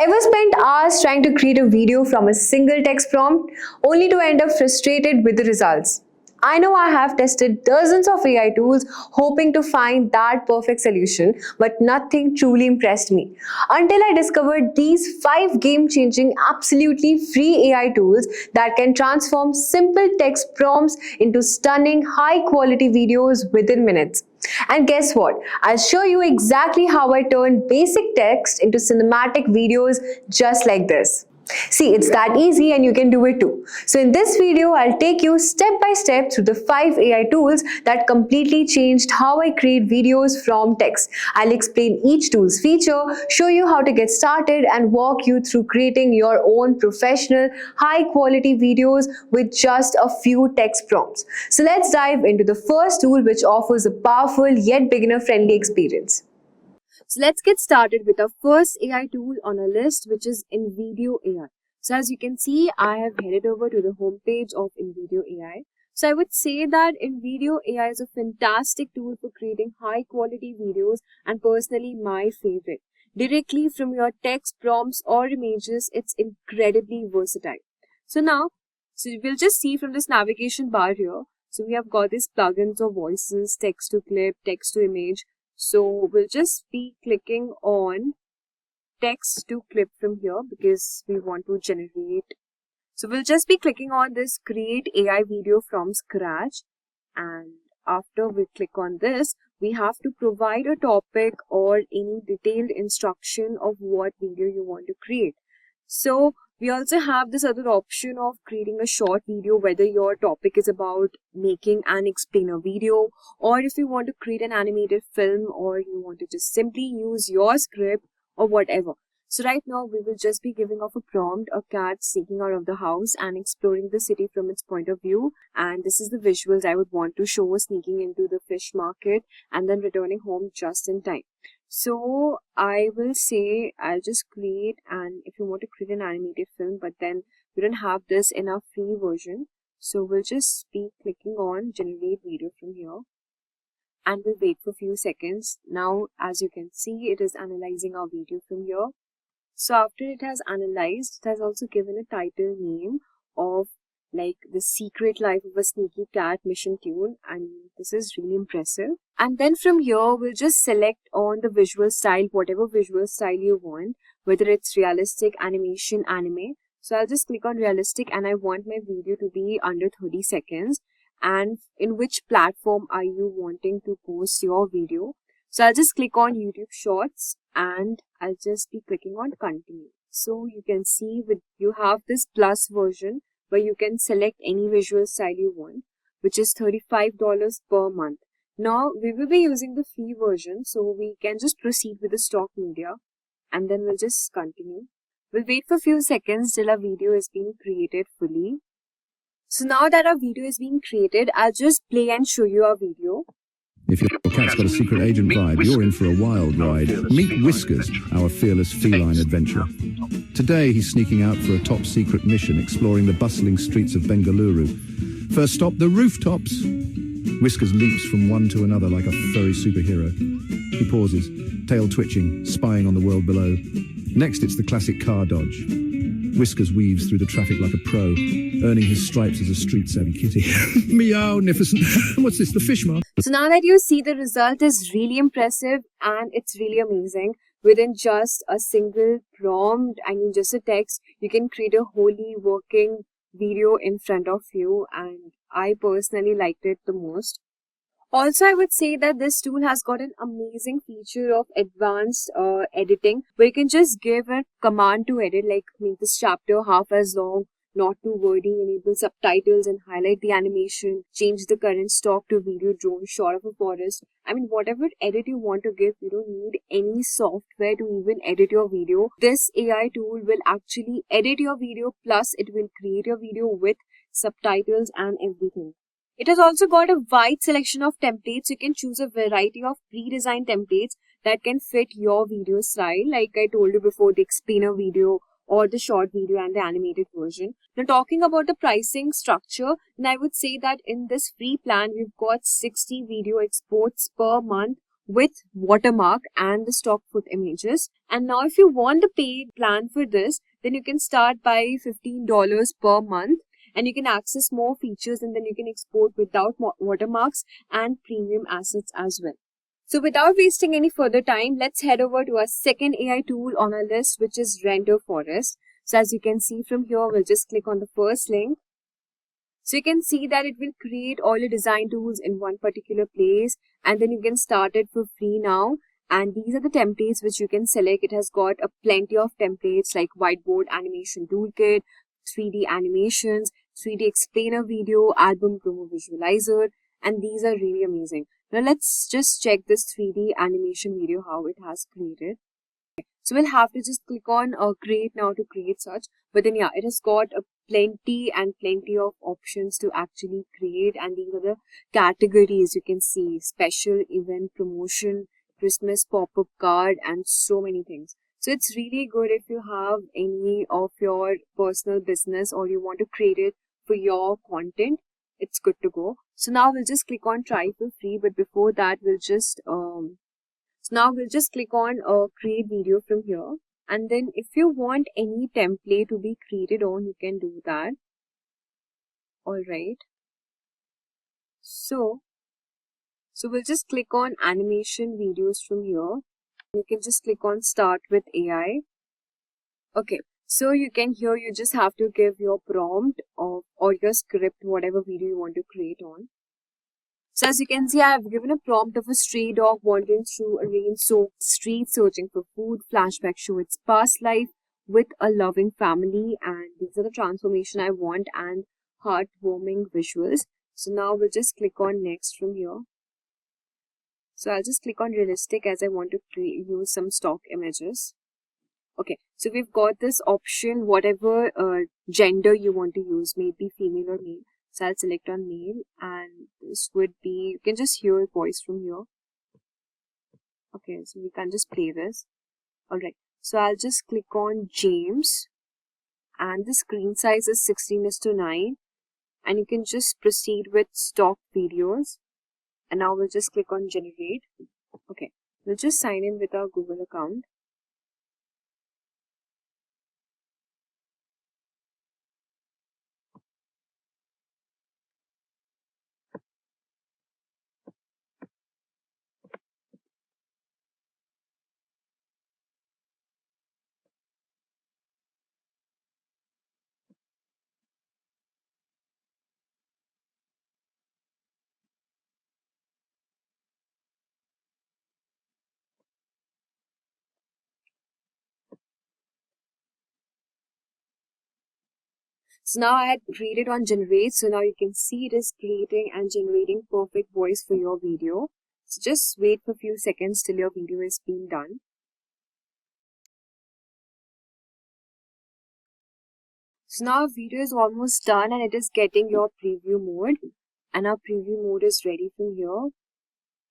Ever spent hours trying to create a video from a single text prompt only to end up frustrated with the results? I know I have tested dozens of AI tools hoping to find that perfect solution, but nothing truly impressed me until I discovered these 5 game changing, absolutely free AI tools that can transform simple text prompts into stunning, high quality videos within minutes. And guess what? I'll show you exactly how I turned basic text into cinematic videos just like this. See, it's that easy and you can do it too. So in this video, I'll take you step by step through the 5 AI tools that completely changed how I create videos from text. I'll explain each tool's feature, show you how to get started, and walk you through creating your own professional, high quality videos with just a few text prompts. So let's dive into the first tool, which offers a powerful yet beginner friendly experience. So let's get started with our first AI tool on our list, which is InVideo AI. So as you can see, I have headed over to the homepage of InVideo AI. So I would say that InVideo AI is a fantastic tool for creating high quality videos, and personally my favorite. Directly from your text prompts or images, it's incredibly versatile. So we'll just see from this navigation bar here. So we have got these plugins of voices, text to clip, text to image. So we'll just be clicking on text to clip from here because we want to generate. So we'll just be clicking on this create AI video from scratch, and after we click on this, we have to provide a topic or any detailed instruction of what video you want to create. So we also have this other option of creating a short video, whether your topic is about making an explainer video, or if you want to create an animated film, or you want to just simply use your script or whatever. So right now we will just be giving off a prompt, a cat sneaking out of the house and exploring the city from its point of view. And this is the visuals I would want to show, sneaking into the fish market and then returning home just in time. So I will say I'll just create, and if you want to create an animated film, but then we don't have this in our free version, so we'll just be clicking on generate video from here and we'll wait for a few seconds. Now as you can see, it is analyzing our video from here. So after it has analyzed, it has also given a title name of like the secret life of a sneaky cat mission tune, and this is really impressive. And then from here we'll just select on the visual style, whatever visual style you want, whether it's realistic, animation, anime. So I'll just click on realistic, and I want my video to be under 30 seconds. And in which platform are you wanting to post your video? So I'll just click on YouTube Shorts and I'll just be clicking on continue. So you can see you have this plus version where you can select any visual style you want, which is $35 per month. Now we will be using the free version, so we can just proceed with the stock media and then we'll just continue. We'll wait for a few seconds till our video is being created fully. So now that our video is being created, I'll just play and show you our video. If your cat's got a secret agent vibe, you're in for a wild ride. Meet Whiskers, our fearless feline adventurer. Today, he's sneaking out for a top-secret mission exploring the bustling streets of Bengaluru. First stop, the rooftops. Whiskers leaps from one to another like a furry superhero. He pauses, tail twitching, spying on the world below. Next, it's the classic car dodge. Whiskers weaves through the traffic like a pro, earning his stripes as a street-savvy kitty. Meow-nificent. What's this, the fish mark? So now that you see, the result is really impressive and it's really amazing. Within just a single prompt, just a text, you can create a wholly working video in front of you, and I personally liked it the most. Also, I would say that this tool has got an amazing feature of advanced editing, where you can just give a command to edit, like make this chapter half as long, not too wordy, enable subtitles and highlight the animation, change the current stock to video drone shot of a forest. Whatever edit you want to give, you don't need any software to even edit your video. This AI tool will actually edit your video, plus it will create your video with subtitles and everything. It has also got a wide selection of templates. You can choose a variety of pre-designed templates that can fit your video style. Like I told you before, the explainer video or the short video and the animated version. Now talking about the pricing structure, then I would say that in this free plan, we've got 60 video exports per month with watermark and the stock foot images. And now if you want the paid plan for this, then you can start by $15 per month, and you can access more features, and then you can export without watermarks and premium assets as well. So without wasting any further time, let's head over to our second AI tool on our list, which is Render Forest. So as you can see from here, we'll just click on the first link. So you can see that it will create all your design tools in one particular place, and then you can start it for free now. And these are the templates which you can select. It has got a plenty of templates like whiteboard animation toolkit, 3D animations, 3D explainer video, album promo visualizer, and these are really amazing. Now let's just check this 3D animation video, how it has created. So we'll have to just click on create now to create such. But then yeah, it has got a plenty of options to actually create, and these are the categories you can see: special, event, promotion, Christmas, pop-up card, and so many things. So it's really good if you have any of your personal business or you want to create it for your content. It's good to go. So now we'll just click on try for free, but before that we'll just click on create video from here, and then if you want any template to be created on, you can do that. Alright, so we'll just click on animation videos from here. You can just click on start with AI. Okay, so you just have to give your prompt or your script, whatever video you want to create on. So as you can see, I have given a prompt of a stray dog wandering through a rain-soaked street searching for food. Flashback show its past life with a loving family, and these are the transformation I want and heartwarming visuals. So now we'll just click on next from here. So I'll just click on realistic as I want to use some stock images. Okay, so we've got this option, whatever gender you want to use, maybe female or male. So I'll select on male, and this would be, you can just hear a voice from here. Okay, so we can just play this. Alright, so I'll just click on James, and the screen size is 16:9, and you can just proceed with stock videos. And now we'll just click on generate. Okay, we'll just sign in with our Google account. So now I had created on generate, so now you can see it is creating and generating perfect voice for your video. So just wait for a few seconds till your video is being done. So now our video is almost done and it is getting your preview mode, and our preview mode is ready from here.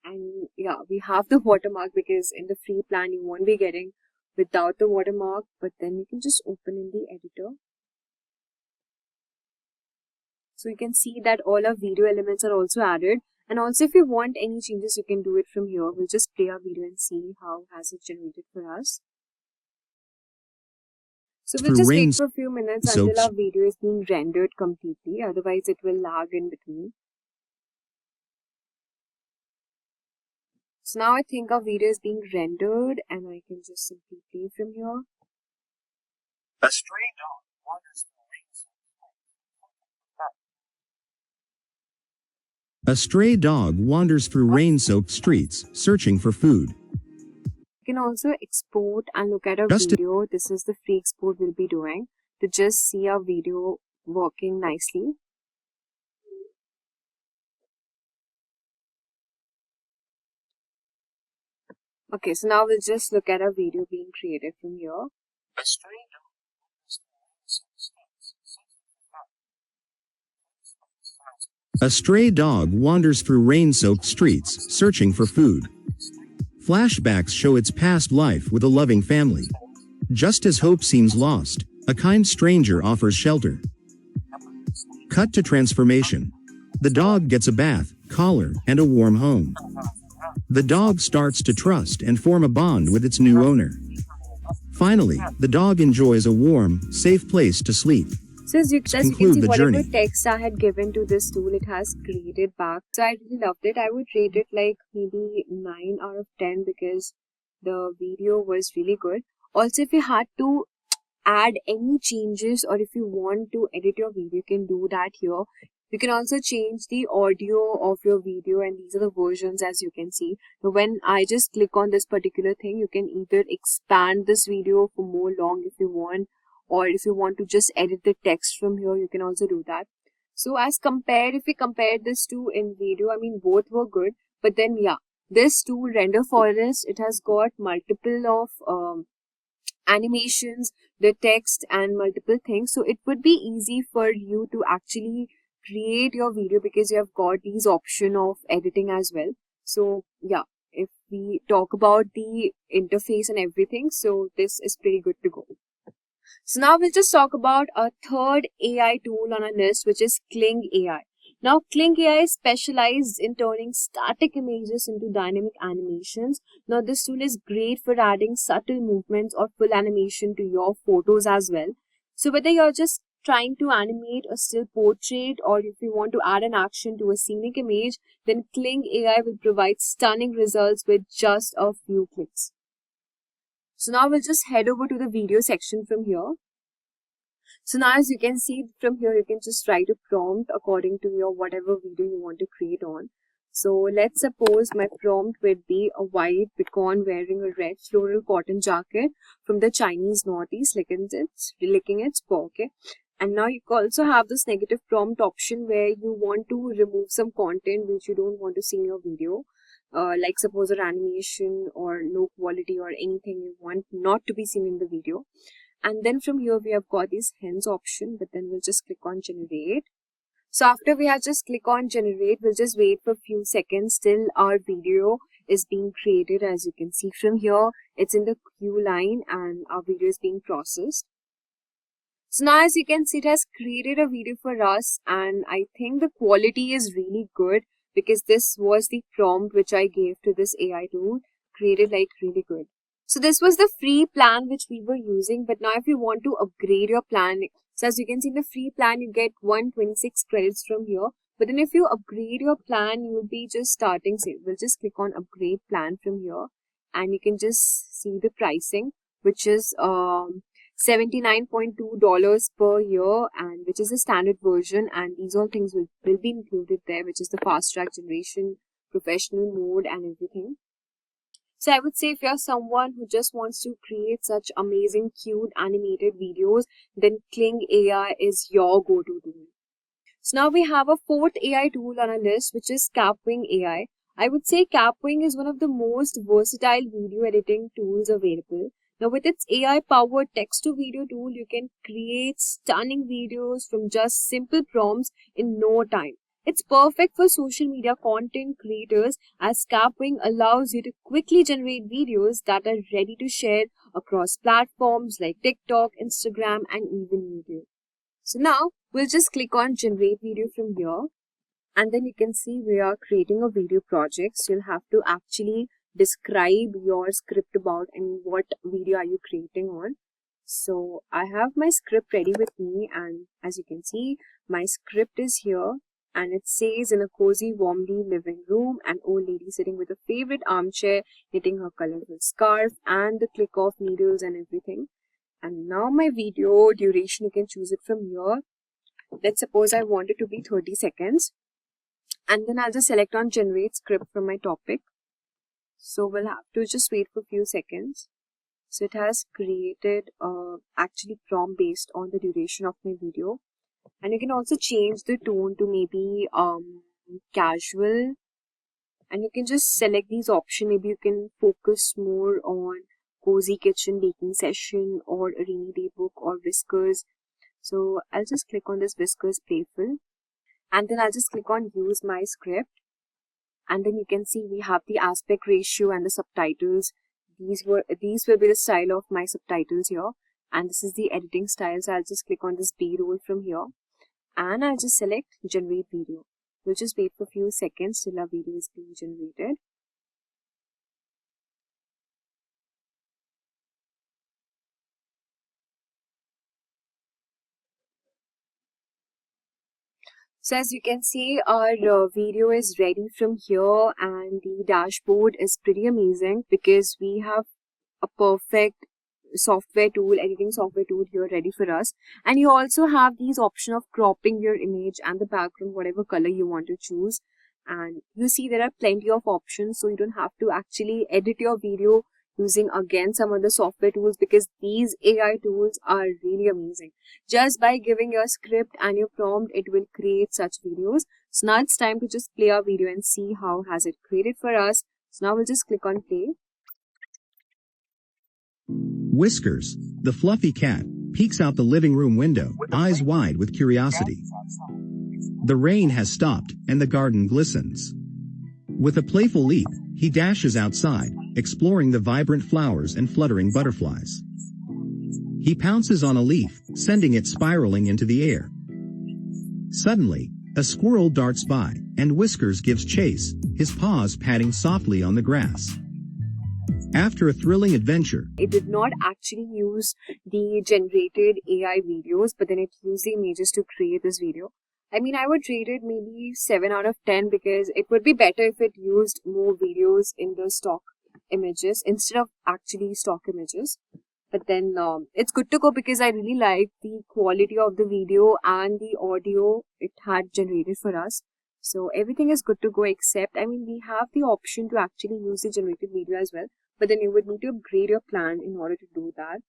And yeah, we have the watermark because in the free plan you won't be getting without the watermark, but then you can just open in the editor. So you can see that all our video elements are also added, and also if you want any changes you can do it from here. We'll just play our video and see how has it generated for us. So we'll just wait for a few minutes until our video is being rendered completely, otherwise it will lag in between. So now I think our video is being rendered and I can just simply play from here. A stray dog wanders through A stray dog wanders through rain-soaked streets, searching for food. You can also export and look at our video. This is the free export we'll be doing to just see our video working nicely. Okay, so now we'll just look at our video being created from here. A stray dog wanders through rain-soaked streets, searching for food. Flashbacks show its past life with a loving family. Just as hope seems lost, a kind stranger offers shelter. Cut to transformation. The dog gets a bath, collar, and a warm home. The dog starts to trust and form a bond with its new owner. Finally, the dog enjoys a warm, safe place to sleep. So as you can conclude see, the whatever journey. text I had given to this tool, it has created back. So I really loved it. I would rate it like maybe 9 out of 10 because the video was really good. Also, if you had to add any changes or if you want to edit your video, you can do that here. You can also change the audio of your video, and these are the versions as you can see. Now, when I just click on this particular thing, you can either expand this video for more long if you want, or if you want to just edit the text from here, you can also do that. So as compared, if we compare this to in video, I mean both were good, but then yeah, this tool Render Forest, it has got multiple of animations, the text and multiple things. So it would be easy for you to actually create your video because you have got these option of editing as well. So yeah, if we talk about the interface and everything, so this is pretty good to go. So now we'll just talk about a third AI tool on our list, which is Kling AI. Now, Kling AI is specialized in turning static images into dynamic animations. Now, this tool is great for adding subtle movements or full animation to your photos as well. So, whether you're just trying to animate a still portrait or if you want to add an action to a scenic image, then Kling AI will provide stunning results with just a few clicks. So now we'll just head over to the video section from here. So now as you can see from here, you can just write a prompt according to your whatever video you want to create on. So let's suppose my prompt would be a white pecan wearing a red floral cotton jacket from the Chinese Northeast licking its paw, okay? And now you also have this negative prompt option where you want to remove some content which you don't want to see in your video. Like suppose an animation or low quality or anything you want not to be seen in the video. And then from here we have got this hence option, but then we'll just click on generate. So after we have just click on generate, we'll just wait for a few seconds till our video is being created. As you can see from here, it's in the queue line and our video is being processed. So now as you can see, it has created a video for us, and I think the quality is really good because this was the prompt which I gave to this AI tool, created like really good. So this was the free plan which we were using, but now if you want to upgrade your plan, so as you can see in the free plan, you get 126 credits from here. But then if you upgrade your plan, you will be just starting, say, we'll just click on upgrade plan from here and you can just see the pricing, which is $79.2 per year, and which is the standard version, and these all things will be included there, which is the fast track generation, professional mode and everything. So I would say if you're someone who just wants to create such amazing cute animated videos, then Kling AI is your go-to tool. So now we have a fourth AI tool on our list, which is Kapwing AI. I would say Kapwing is one of the most versatile video editing tools available. Now with its AI-powered text-to-video tool, you can create stunning videos from just simple prompts in no time. It's perfect for social media content creators as Kapwing allows you to quickly generate videos that are ready to share across platforms like TikTok, Instagram, and even YouTube. So now we'll just click on generate video from here, and then you can see we are creating a video project. So you'll have to actually describe your script about and what video are you creating on. So I have my script ready with me, and as you can see, my script is here. And it says, in a cozy, warmly living room, an old lady sitting with a favorite armchair, knitting her colorful scarf, and the click of needles and everything. And now my video duration, you can choose it from here. Let's suppose I want it to be 30 seconds. And then I'll just select on generate script from my topic. So we'll have to just wait for a few seconds. So it has created actually prompt based on the duration of my video. And you can also change the tone to maybe casual, and you can just select these options. Maybe you can focus more on cozy kitchen baking session or a rainy day book or whiskers. So I'll just click on this whiskers playful, and then I'll just click on use my script, and then you can see we have the aspect ratio and the subtitles. These will be the style of my subtitles here. And this is the editing style. So I'll just click on this B-roll from here. And I'll just select generate video. We'll just wait for a few seconds till our video is being generated. So as you can see, our video is ready from here, and the dashboard is pretty amazing because we have a perfect editing software tool here ready for us. And you also have these option of cropping your image and the background, whatever color you want to choose. And you see there are plenty of options, so you don't have to actually edit your video using again some other software tools, because these AI tools are really amazing. Just by giving your script and your prompt, it will create such videos. So now it's time to just play our video and see how has it created for us. So now we'll just click on play. Whiskers, the fluffy cat, peeks out the living room window, eyes wide with curiosity. The rain has stopped, and the garden glistens. With a playful leap, he dashes outside, exploring the vibrant flowers and fluttering butterflies. He pounces on a leaf, sending it spiraling into the air. Suddenly, a squirrel darts by, and Whiskers gives chase, his paws patting softly on the grass. After a thrilling adventure, It did not actually use the generated AI videos, but then it used the images to create this video. I mean, I would rate it maybe 7 out of 10 because it would be better if it used more videos in the stock images instead of actually stock images. But then it's good to go because I really like the quality of the video and the audio it had generated for us. So everything is good to go, except, I mean, we have the option to actually use the generated video as well, but then you would need to upgrade your plan in order to do that.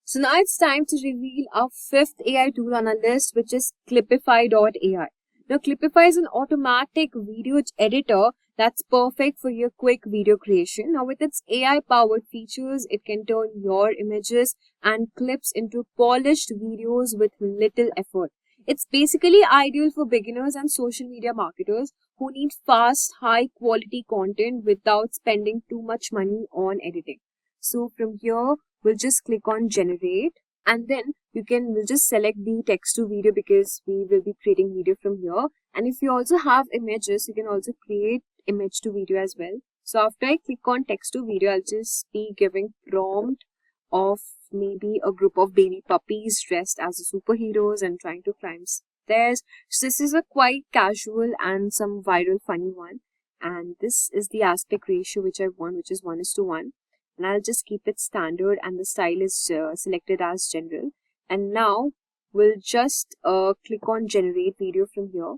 So now it's time to reveal our fifth AI tool on our list, which is Clipify.ai. Now, Clipify is an automatic video editor that's perfect for your quick video creation. Now, with its AI-powered features, it can turn your images and clips into polished videos with little effort. It's basically ideal for beginners and social media marketers who need fast, high-quality content without spending too much money on editing. So from here, we'll just click on generate, and then we'll just select the text to video because we will be creating video from here. And if you also have images, you can also create image to video as well. So after I click on text to video, I'll just be giving prompt of maybe a group of baby puppies dressed as superheroes and trying to climb stairs. So this is a quite casual and some viral funny one. And this is the aspect ratio which I want, which is 1:1. And I'll just keep it standard, and the style is selected as general. And now we'll just click on generate video from here.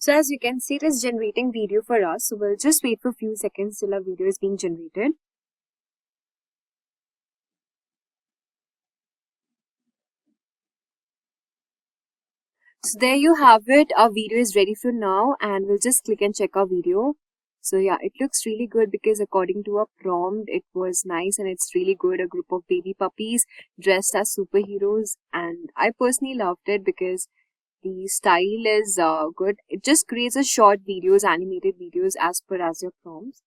So as you can see, it is generating video for us. So we'll just wait for a few seconds till our video is being generated. So there you have it. Our video is ready for now, and we'll just click and check our video. So yeah, it looks really good because according to our prompt, it was nice and it's really good. A group of baby puppies dressed as superheroes, and I personally loved it because the style is good. It just creates a short videos, animated videos as per as your prompts.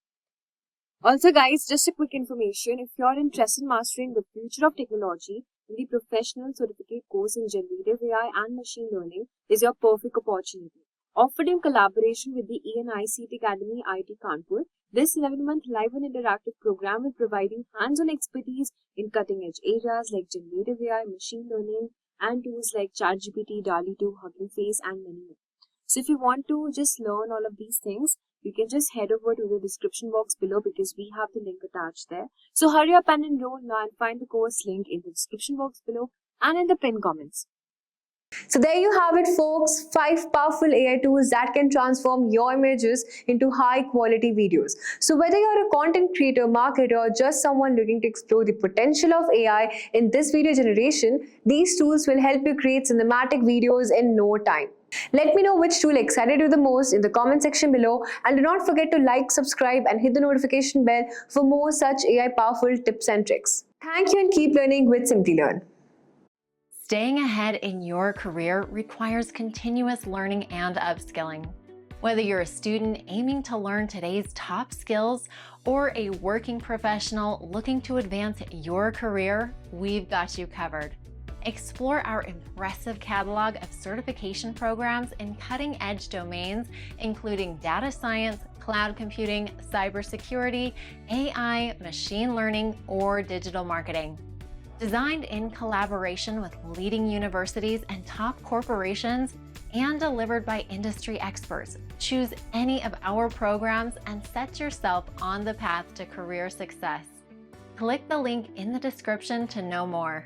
Also guys, just a quick information. If you're interested in mastering the future of technology, the professional certificate course in generative AI and machine learning is your perfect opportunity. Offered in collaboration with the ENICT Academy IIT Kanpur, this 11-month live and interactive program will provide you hands-on expertise in cutting-edge areas like generative AI, machine learning, and tools like ChatGPT, DALL-E 2, Hugging Face, and many more. So if you want to just learn all of these things, you can just head over to the description box below because we have the link attached there. So hurry up and enroll now and find the course link in the description box below and in the pinned comments. So there you have it, folks. 5 powerful AI tools that can transform your images into high quality videos. So whether you're a content creator, marketer, or just someone looking to explore the potential of AI in this video generation, these tools will help you create cinematic videos in no time. Let me know which tool excited you the most in the comment section below, and do not forget to like, subscribe, and hit the notification bell for more such AI powerful tips and tricks. Thank you and keep learning with Simplilearn. Staying ahead in your career requires continuous learning and upskilling. Whether you're a student aiming to learn today's top skills or a working professional looking to advance your career, we've got you covered. Explore our impressive catalog of certification programs in cutting-edge domains, including data science, cloud computing, cybersecurity, AI, machine learning, or digital marketing. Designed in collaboration with leading universities and top corporations, and delivered by industry experts, choose any of our programs and set yourself on the path to career success. Click the link in the description to know more.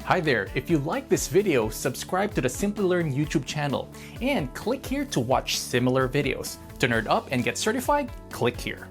Hi there, if you like this video, subscribe to the Simplilearn YouTube channel and click here to watch similar videos. To nerd up and get certified, click here.